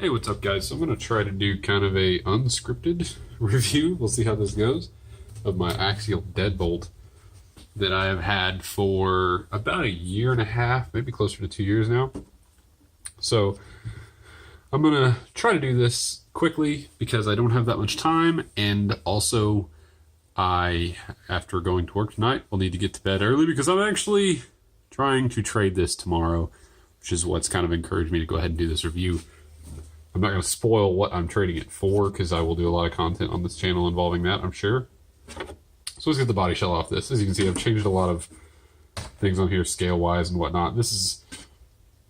Hey, what's up guys? So I'm going to try to do kind of a unscripted review, we'll see how this goes, of my Axial Deadbolt that I have had for about a year and a half, maybe closer to 2 years now. So I'm going to try to do this quickly because I don't have that much time, and also after going to work tonight, will need to get to bed early because I'm actually trying to trade this tomorrow, which is what's kind of encouraged me to go ahead and do this review. I'm not going to spoil what I'm trading it for because I will do a lot of content on this channel involving that, I'm sure. So let's get the body shell off this. As you can see, I've changed a lot of things on here scale-wise and whatnot. This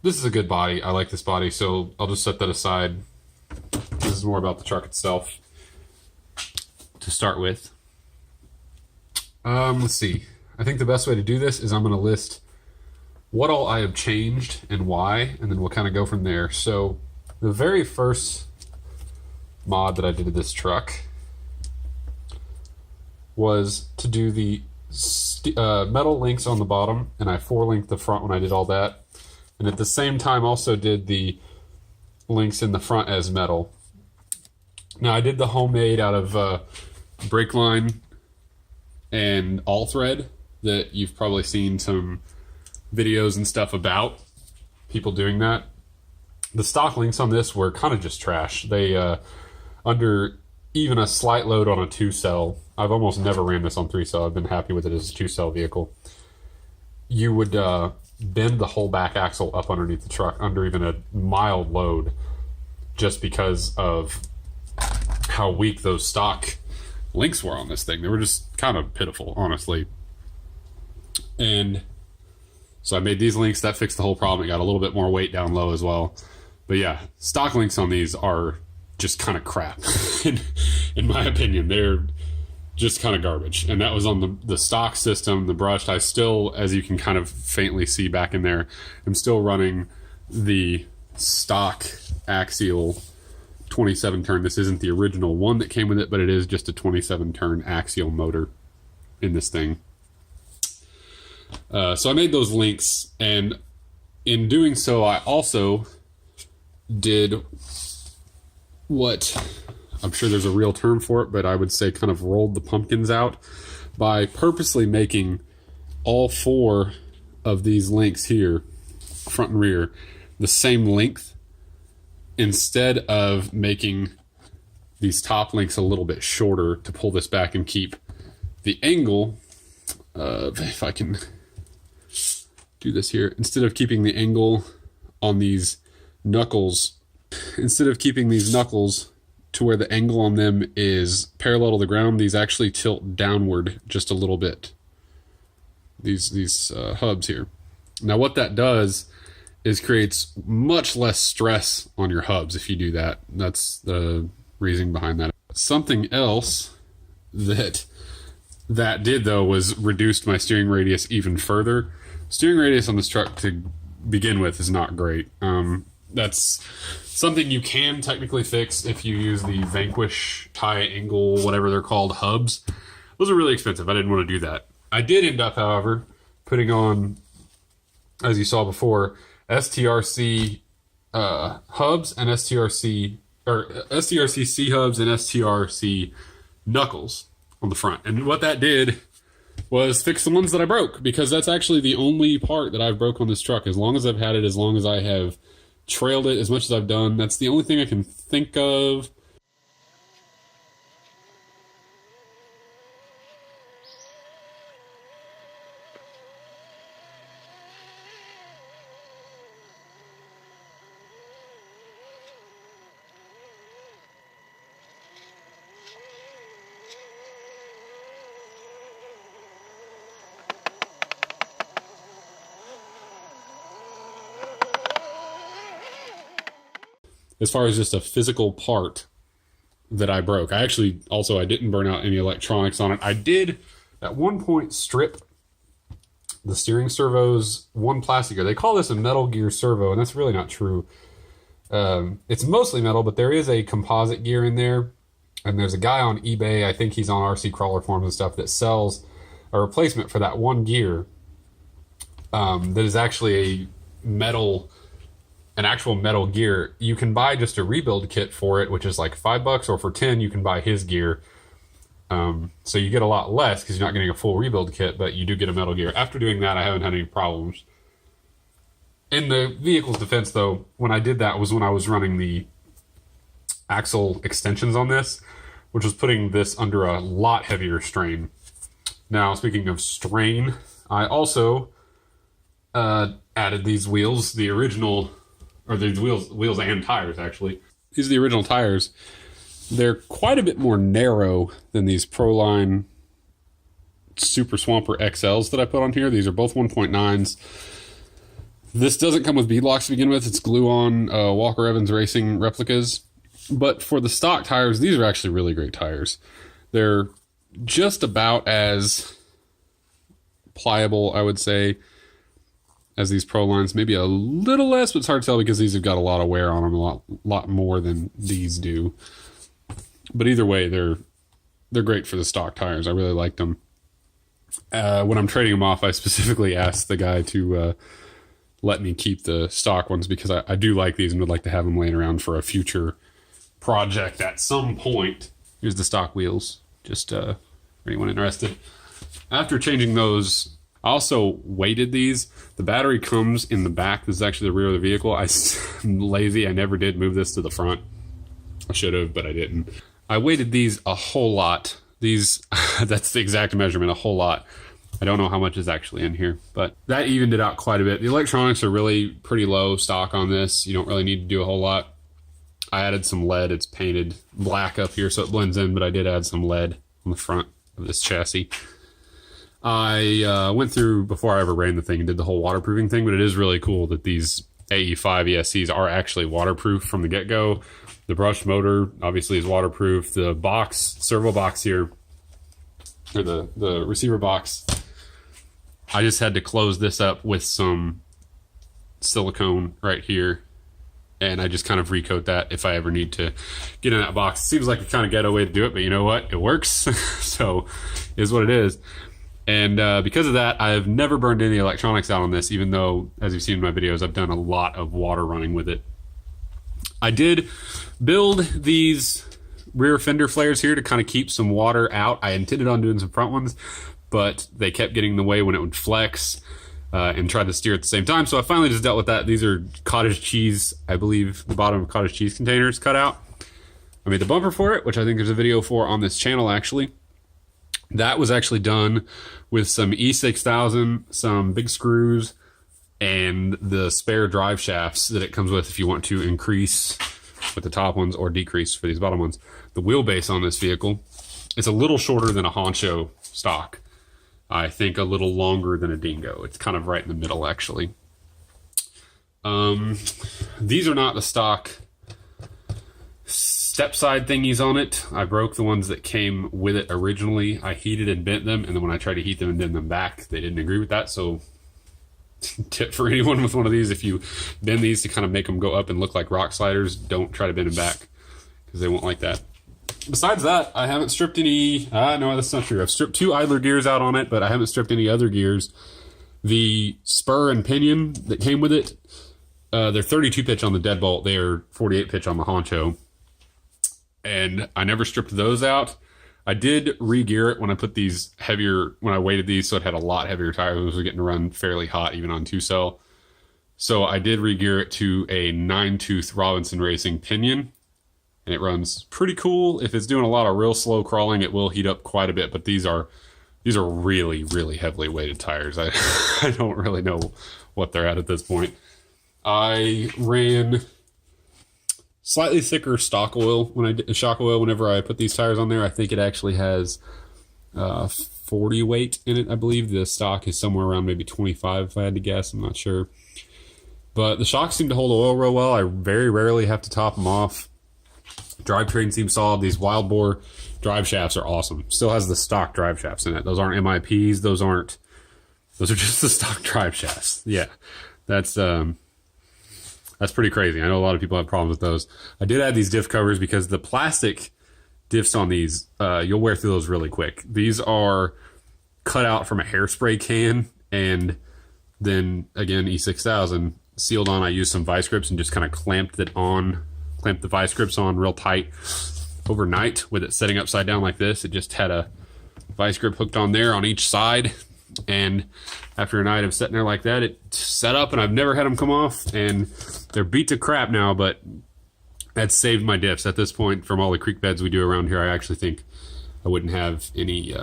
is a good body. I like this body, so I'll just set that aside. This is more about the truck itself to start with. Let's see. I think the best way to do this is I'm going to list what all I have changed and why, and then we'll kind of go from there. So the very first mod that I did to this truck was to do the metal links on the bottom, and I 4-linked the front when I did all that. And at the same time also did the links in the front as metal. Now I did the homemade out of brake line and all thread that you've probably seen some videos and stuff about people doing that. The stock links on this were kind of just trash. They, under even a slight load on a 2-cell, I've almost never ran this on 3-cell, I've been happy with it as a 2-cell vehicle, you would bend the whole back axle up underneath the truck under even a mild load just because of how weak those stock links were on this thing. They were just kind of pitiful, honestly. And so I made these links, that fixed the whole problem. It got a little bit more weight down low as well. But yeah, stock links on these are just kind of crap, in my opinion. They're just kind of garbage. And that was on the stock system, the brushed. I still, as you can kind of faintly see back in there, I'm still running the stock Axial 27 turn. This isn't the original one that came with it, but it is just a 27 turn Axial motor in this thing. So I made those links, and in doing so, I also did what, I'm sure there's a real term for it, but I would say kind of rolled the pumpkins out by purposely making all 4 of these links here, front and rear, the same length, instead of making these top links a little bit shorter to pull this back and keep the angle, if I can do this here, instead of keeping the angle on these knuckles, instead of keeping these knuckles to where the angle on them is parallel to the ground, these actually tilt downward just a little bit. These hubs here. Now what that does is creates much less stress on your hubs if you do that. That's the reasoning behind that. Something else that did, though, was reduced my steering radius even further. Steering radius on this truck to begin with is not great. That's something you can technically fix if you use the Vanquish high angle, whatever they're called, hubs. Those are really expensive. I didn't want to do that. I did end up, however, putting on, as you saw before, STRC hubs and STRC C hubs and STRC knuckles on the front. And what that did was fix the ones that I broke, because that's actually the only part that I've broke on this truck. As long as I've had it, as long as I have trailed it, as much as I've done, that's the only thing I can think of. As far as just a physical part that I broke. I didn't burn out any electronics on it. I did at one point strip the steering servos, one plastic gear. They call this a metal gear servo, and that's really not true. It's mostly metal, but there is a composite gear in there. And there's a guy on eBay, I think he's on RC crawler forums and stuff, that sells a replacement for that one gear that is actually a metal an actual metal gear. You can buy just a rebuild kit for it, which is like $5, or for 10 you can buy his gear. So you get a lot less because you're not getting a full rebuild kit, but you do get a metal gear. After doing that, I haven't had any problems. In the vehicle's defense, though, when I did that was when I was running the axle extensions on this, which was putting this under a lot heavier strain. Now, speaking of strain, I also added these wheels, the original, or these wheels and tires, actually. These are the original tires. They're quite a bit more narrow than these Proline Super Swamper XLs that I put on here. These are both 1.9s. This doesn't come with beadlocks to begin with. It's glue-on Walker Evans Racing replicas. But for the stock tires, these are actually really great tires. They're just about as pliable, I would say, as these Prolines. Maybe a little less, but it's hard to tell because these have got a lot of wear on them, a lot more than these do. But either way, they're great for the stock tires. I really liked them. When I'm trading them off, I specifically asked the guy to let me keep the stock ones because I do like these and would like to have them laying around for a future project at some point. Here's the stock wheels, just for anyone interested. After changing those, I also weighted these. The battery comes in the back. This is actually the rear of the vehicle. I'm lazy. I never did move this to the front. I should have, but I didn't. I weighted these a whole lot. These, that's the exact measurement, a whole lot. I don't know how much is actually in here, but that evened it out quite a bit. The electronics are really pretty low stock on this. You don't really need to do a whole lot. I added some lead. It's painted black up here, so it blends in, but I did add some lead on the front of this chassis. I went through, before I ever ran the thing, and did the whole waterproofing thing, but it is really cool that these AE5 ESCs are actually waterproof from the get-go. The brushed motor obviously is waterproof. The box, servo box here, or the receiver box, I just had to close this up with some silicone right here, and I just kind of recoat that if I ever need to get in that box. It seems like a kind of ghetto way to do it, but you know what? It works. So it is what it is. And because of that, I've never burned any electronics out on this, even though, as you've seen in my videos, I've done a lot of water running with it. I did build these rear fender flares here to kind of keep some water out. I intended on doing some front ones, but they kept getting in the way when it would flex and tried to steer at the same time. So I finally just dealt with that. These are cottage cheese, I believe, the bottom of cottage cheese containers cut out. I made the bumper for it, which I think there's a video for on this channel, actually. That was actually done with some E6000, some big screws, and the spare drive shafts that it comes with if you want to increase with the top ones or decrease for these bottom ones. The wheelbase on this vehicle, it's a little shorter than a Honcho stock. I think a little longer than a Dingo. It's kind of right in the middle, actually. These are not the stock step side thingies on it. I broke the ones that came with it originally. I heated and bent them, and then when I tried to heat them and bend them back, they didn't agree with that. So tip for anyone with one of these, if you bend these to kind of make them go up and look like rock sliders, don't try to bend them back because they won't like that. Besides that, I haven't stripped any... no, that's not true. I've stripped 2 idler gears out on it, but I haven't stripped any other gears. The spur and pinion that came with it, they're 32 pitch on the Deadbolt. They are 48 pitch on the Honcho. And I never stripped those out. I did re-gear it when I put these heavier... when I weighted these, so it had a lot heavier tires. Those were getting to run fairly hot, even on 2-cell. So I did re-gear it to a 9-tooth Robinson Racing pinion. And it runs pretty cool. If it's doing a lot of real slow crawling, it will heat up quite a bit. But these are really, really heavily weighted tires. I don't really know what they're at this point. I ran slightly thicker stock oil shock oil whenever I put these tires on there. I think it actually has 40 weight in it. I believe the stock is somewhere around maybe 25 if I had to guess. I'm not sure. But the shocks seem to hold the oil real well. I very rarely have to top them off. Drivetrain seems solid. These wild bore drive shafts are awesome. Still has the stock drive shafts in it. Those aren't MIPs. Those are just the stock drive shafts. Yeah, that's pretty crazy. I know a lot of people have problems with those. I did add these diff covers because the plastic diffs on these, you'll wear through those really quick. These are cut out from a hairspray can, and then again E6000. sealed on, I used some vice grips and just kind of clamped the vice grips on real tight overnight with it sitting upside down like this. It just had a vice grip hooked on there on each side, and after a night of sitting there like that, it set up, and I've never had them come off, and they're beat to crap now, but that's saved my diffs. At this point, from all the creek beds we do around here, I actually think I wouldn't have any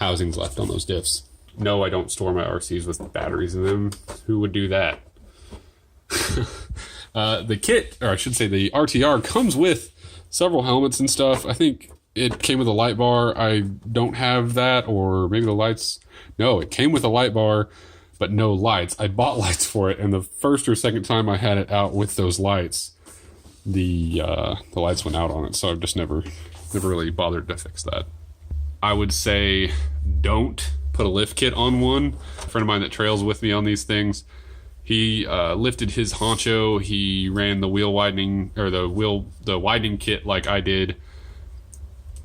housings left on those diffs. No, I don't store my RCs with batteries in them. Who would do that? The kit, or I should say the RTR, comes with several helmets and stuff. I think it came with a light bar. I don't have that, or maybe the lights. No, it came with a light bar, but no lights. I bought lights for it, and the first or second time I had it out with those lights, the lights went out on it, so I've just never really bothered to fix that. I would say don't put a lift kit on one. A friend of mine that trails with me on these things, he lifted his honcho. He ran the wheel widening, or the widening kit like I did,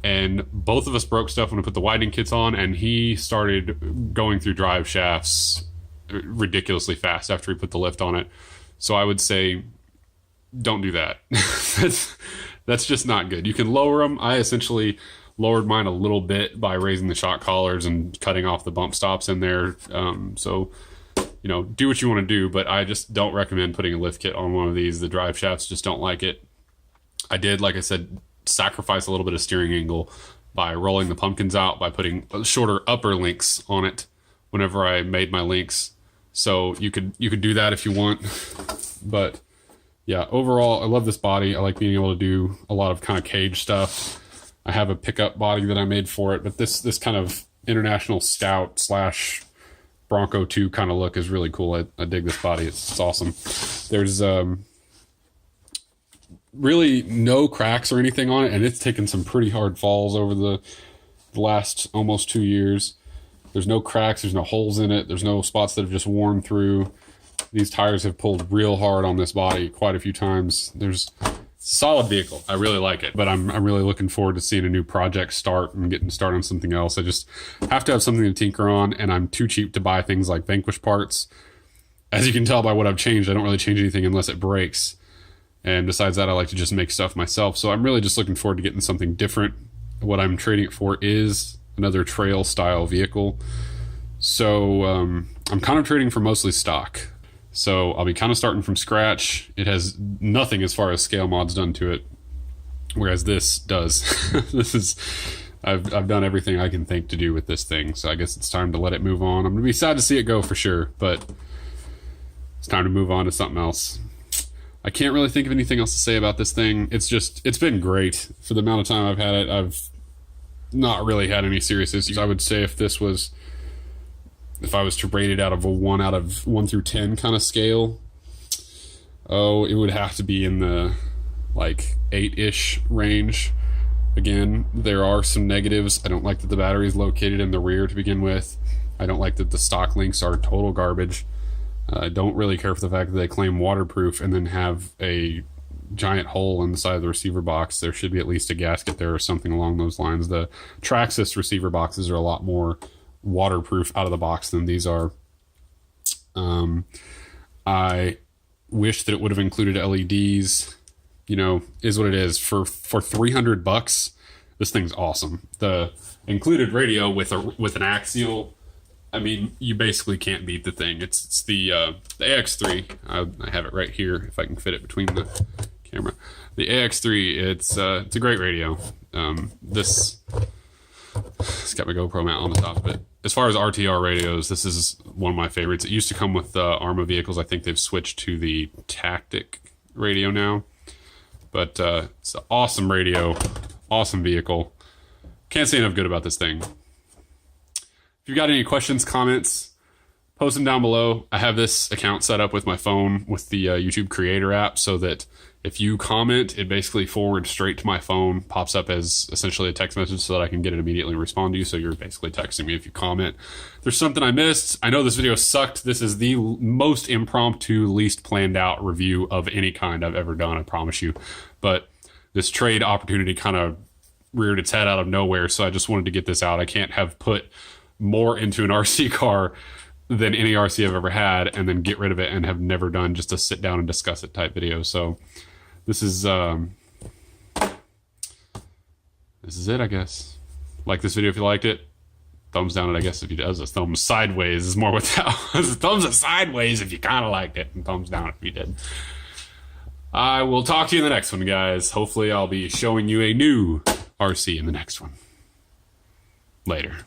and both of us broke stuff when we put the widening kits on, and he started going through drive shafts ridiculously fast after he put the lift on it. So I would say don't do that. That's just not good. You can lower them. I essentially lowered mine a little bit by raising the shock collars and cutting off the bump stops in there. So, you know, do what you want to do, but I just don't recommend putting a lift kit on one of these. The drive shafts just don't like it. I did, like I said, sacrifice a little bit of steering angle by rolling the pumpkins out, by putting shorter upper links on it whenever I made my links. So you could do that if you want, but yeah, overall, I love this body. I like being able to do a lot of kind of cage stuff. I have a pickup body that I made for it, but this kind of International Scout / Bronco 2 kind of look is really cool. I dig this body. It's awesome. There's really no cracks or anything on it, and it's taken some pretty hard falls over the last almost 2 years. There's no cracks. There's no holes in it. There's no spots that have just worn through. These tires have pulled real hard on this body quite a few times. It's a solid vehicle. I really like it, but I'm really looking forward to seeing a new project start and getting started on something else. I just have to have something to tinker on, and I'm too cheap to buy things like Vanquish parts. As you can tell by what I've changed, I don't really change anything unless it breaks. And besides that, I like to just make stuff myself. So I'm really just looking forward to getting something different. What I'm trading it for is another trail style vehicle. So I'm kind of trading for mostly stock. So I'll be kind of starting from scratch. It has nothing as far as scale mods done to it, whereas this does. I've done everything I can think to do with this thing, so I guess it's time to let it move on. I'm gonna be sad to see it go for sure, but it's time to move on to something else. I can't really think of anything else to say about this thing. It's been great for the amount of time I've had it. I've not really had any serious issues. I would say if I was to rate it out of a 1 through 10 kind of scale, it would have to be in the like 8-ish range. Again, there are some negatives. I don't like that the battery is located in the rear to begin with. I don't like that the stock links are total garbage. I don't really care for the fact that they claim waterproof and then have a giant hole in the side of the receiver box. There should be at least a gasket there or something along those lines. The Traxxas receiver boxes are a lot more waterproof out of the box than these are. I wish that it would have included LEDs. You know, is what it is. For $300, this thing's awesome. The included radio with an Axial, I mean, you basically can't beat the thing. It's the AX3. I have it right here if I can fit it between the camera. The AX3. It's a great radio. It's got my GoPro mount on the top of it. As far as RTR radios, this is one of my favorites. It used to come with Arma vehicles. I think they've switched to the Tactic radio now. But it's an awesome radio, awesome vehicle. Can't say enough good about this thing. If you've got any questions, comments, post them down below. I have this account set up with my phone with the YouTube Creator app so that if you comment, it basically forwards straight to my phone, pops up as essentially a text message so that I can get it immediately and respond to you. So you're basically texting me if you comment. If there's something I missed, I know this video sucked. This is the most impromptu, least planned out review of any kind I've ever done, I promise you. But this trade opportunity kind of reared its head out of nowhere, so I just wanted to get this out. I can't have put more into an RC car than any RC I've ever had, and then get rid of it and have never done just a sit down and discuss it type video. So this is it, I guess. Like this video if you liked it. Thumbs down it, I guess, if you does. A thumbs sideways is more what that was. Thumbs it sideways if you kind of liked it, and thumbs down if you did. I will talk to you in the next one, guys. Hopefully I'll be showing you a new RC in the next one. Later.